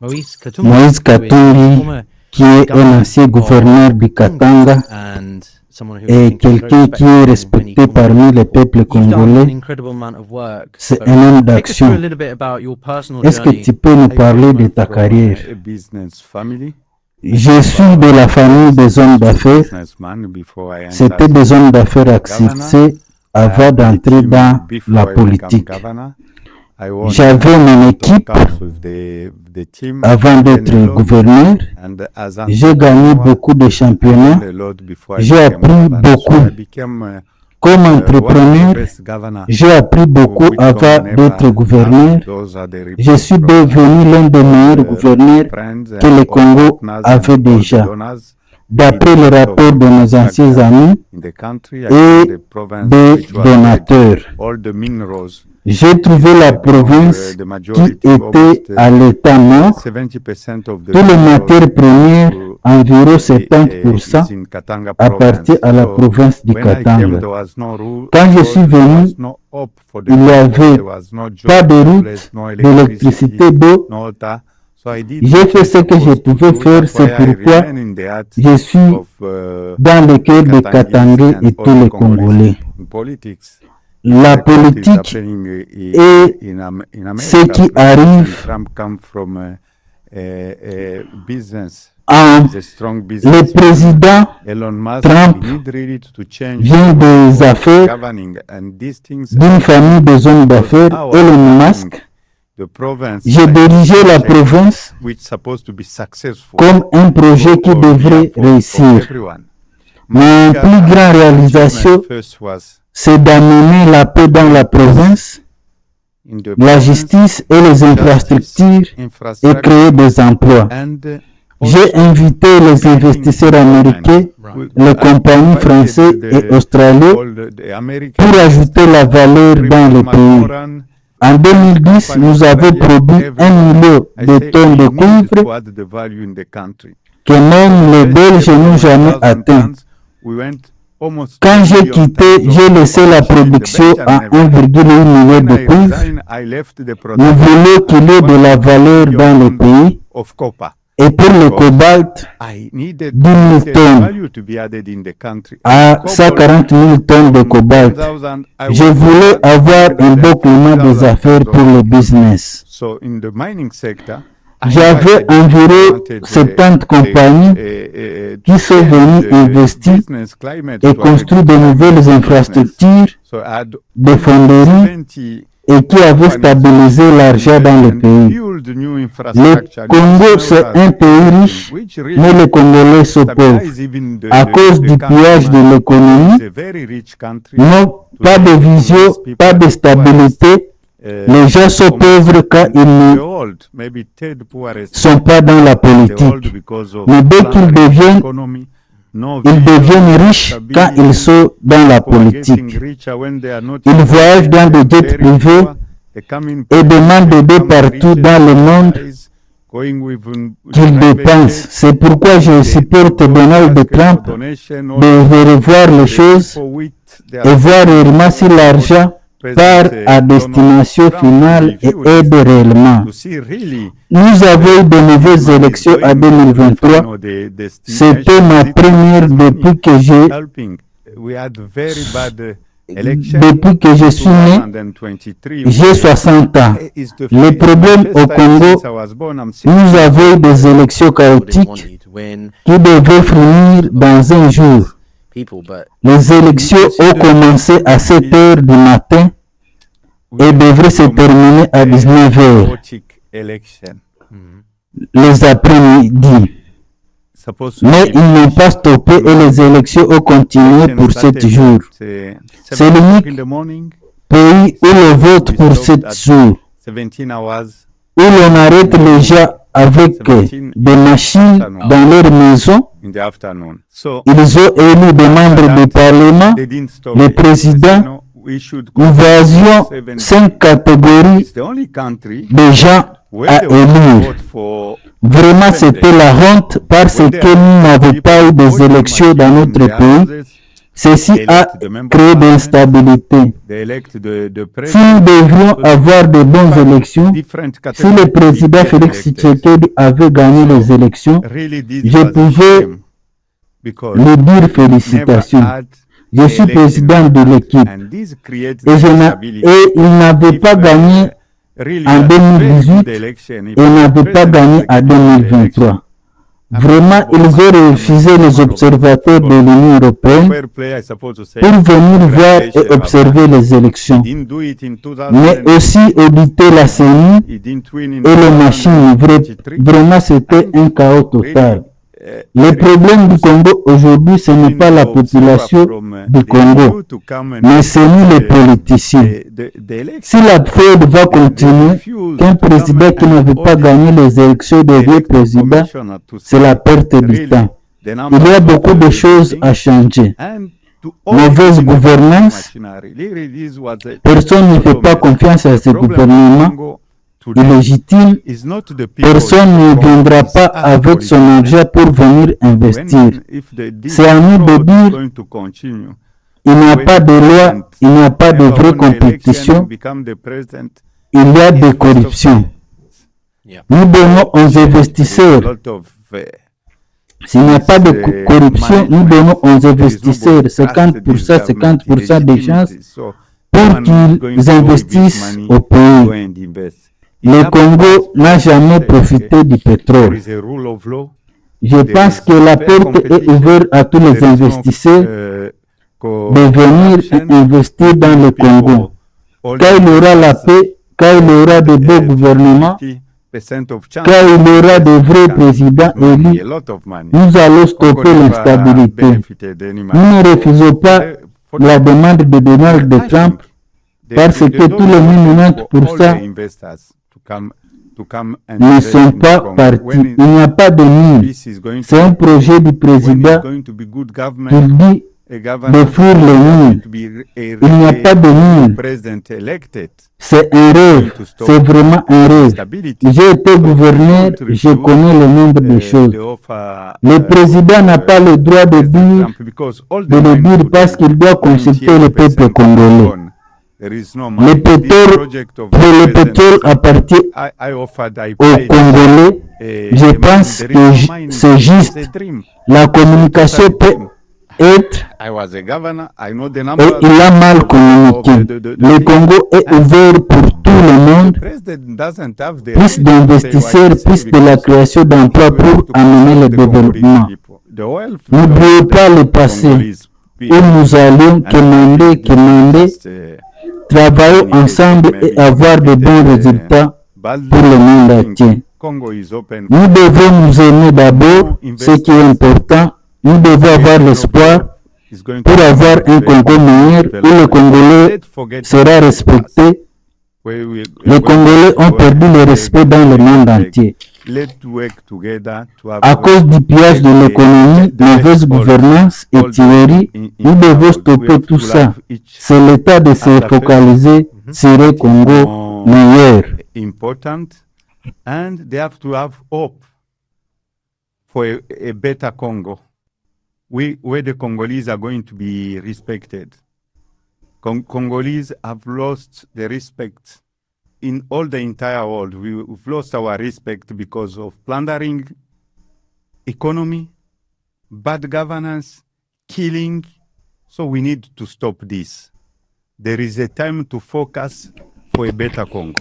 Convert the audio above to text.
Moïse Katumbi, qui est un ancien gouverneur du Katanga et quelqu'un qui est respecté parmi les peuples congolais. C'est un homme d'action. Est-ce que tu peux nous parler de ta carrière? Je suis de la famille des hommes d'affaires. C'était des hommes d'affaires acceptés avant d'entrer dans la politique. J'avais mon équipe avant d'être gouverneur. J'ai gagné beaucoup de championnats. J'ai appris beaucoup. Comme entrepreneur, j'ai appris beaucoup avant d'être gouverneur. Je suis devenu l'un des meilleurs gouverneurs que le Congo avait déjà. D'après le rapport de nos anciens amis et des donateurs. J'ai trouvé la province qui était à l'état mort. Toutes les matières premières, environ 70%, appartiennent à la province du Katanga. Quand je suis venu, il n'y avait pas de route, d'électricité, d'eau. J'ai fait ce que je pouvais faire, c'est pourquoi je suis dans le cœur de Katanga et tous les Congolais. La politique est ce qui arrive le président Trump vient des affaires d'une famille des hommes d'affaires, Elon Musk. J'ai dirigé la province comme un projet qui devrait réussir. Ma plus grande réalisation, c'est d'amener la paix dans la province, la justice et les infrastructures et créer des emplois. J'ai invité les investisseurs américains, les compagnies françaises et australiennes pour ajouter la valeur dans le pays. En 2010, nous avons produit 1 million de tonnes de cuivre que même les Belges n'ont jamais atteint. Quand j'ai quitté, j'ai laissé la production à 1,1 million de cuivre. Nous voulons qu'il y ait de la valeur dans le pays. Et pour le cobalt, 10 000 tonnes à 140 000 tonnes de cobalt. Je voulais avoir un beau climat des affaires pour le business. J'avais environ 70 compagnies qui sont venues investir et construire de nouvelles infrastructures, des fonderies et qui avaient stabilisé l'argent dans le pays. Le Congo, c'est un pays riche, mais les Congolais sont pauvres. À cause du pillage de l'économie, non, pas de vision, pas de stabilité. Les gens sont pauvres quand ils ne sont pas dans la politique. Mais dès qu'ils deviennent riches quand ils sont dans la politique. Ils voyagent dans des jets privés et demandent d'aider partout dans le monde qu'ils dépensent. C'est pourquoi je supporte Donald Trump de revoir les choses et voir réellement si l'argent part à destination finale et aide réellement. Nous avons eu de mauvaises élections en 2023. C'était ma première depuis que je suis né. J'ai 60 ans. Le problème au Congo, nous avons eu des élections chaotiques qui devaient finir dans un jour. Les élections ont commencé à 7 heures du matin et devraient se terminer à 19 heures. Les après-midi. Mais ils n'ont pas stoppé et les élections ont continué pour 7 jours. C'est l'unique pays où le vote pour 7 jours, où l'on arrête les gens avec des machines dans leur maison. Ils ont élu des membres du Parlement, le président. Nous avions 5 catégories de gens à élire. Vraiment, c'était la honte parce que nous n'avons pas eu des élections dans notre pays. Ceci a créé de l'instabilité. Si nous devions avoir de bonnes élections, si le président Félix Tshisekedi avait gagné les élections, je pouvais lui dire félicitations. Je suis président de l'équipe et il n'avait pas gagné en 2018 et n'avait pas gagné en 2023. Vraiment, ils ont refusé les observateurs de l'Union européenne pour venir voir et observer les élections, mais aussi auditer la CENI et les machines. Vraiment, c'était un chaos total. Le problème du Congo aujourd'hui, ce n'est pas la population du Congo, mais c'est nous les politiciens. Si la fraude va continuer, qu'un président qui n'avait pas gagné les élections devient président, c'est la perte du temps. Il y a beaucoup de choses à changer. Mauvaise gouvernance, personne ne fait pas confiance à ce gouvernement illégitime, personne ne viendra pas avec son argent pour venir investir. C'est à nous de dire, il n'y a pas de loi, il n'y a pas de vraie compétition, il y a des corruptions. Nous donnons aux investisseurs, s'il n'y a pas de corruption, nous donnons aux investisseurs 50% des chances pour qu'ils investissent au pays. Le Congo n'a jamais profité du pétrole. Je pense que la porte est ouverte à tous les investisseurs de venir investir dans le Congo. Quand il y aura la paix, quand il y aura de beaux gouvernements, quand il y aura de vrais présidents élus, nous allons stopper l'instabilité. Nous ne refusons pas la demande de Donald Trump parce que tous les 90% ne sont pas partis. Il n'y a pas de mine. C'est un projet du président qui dit de fuir les mines. Il n'y a pas de mine. C'est un rêve. C'est vraiment un rêve. J'ai été gouverneur, je connais le nombre de choses. Le président n'a pas le droit de le dire parce qu'il doit consulter le peuple congolais. Le pétrole appartient aux Congolais. Je pense que c'est juste. La communication peut être et il a mal communiqué. Le Congo est ouvert pour tout le monde. Plus d'investisseurs, plus de la création d'emplois pour amener le développement. N'oubliez pas le passé où nous allions commander, travailler ensemble et avoir de bons résultats pour le monde entier. Nous devons nous aimer d'abord, ce qui est important. Nous devons avoir l'espoir pour avoir un Congo meilleur où le Congolais sera respecté. Les Congolais ont perdu le respect dans le monde entier. À cause du pillage de l'économie, mauvaise gouvernance et tuerie, nous devons stopper tout ça. C'est l'état de se focaliser sur le Congo meilleur. And they have to have hope for a better Congo, where the Congolese are going to be respected. Congolese have lost the respect in all the entire world. We've lost our respect because of plundering, economy, bad governance, killing. So we need to stop this. There is a time to focus for a better Congo.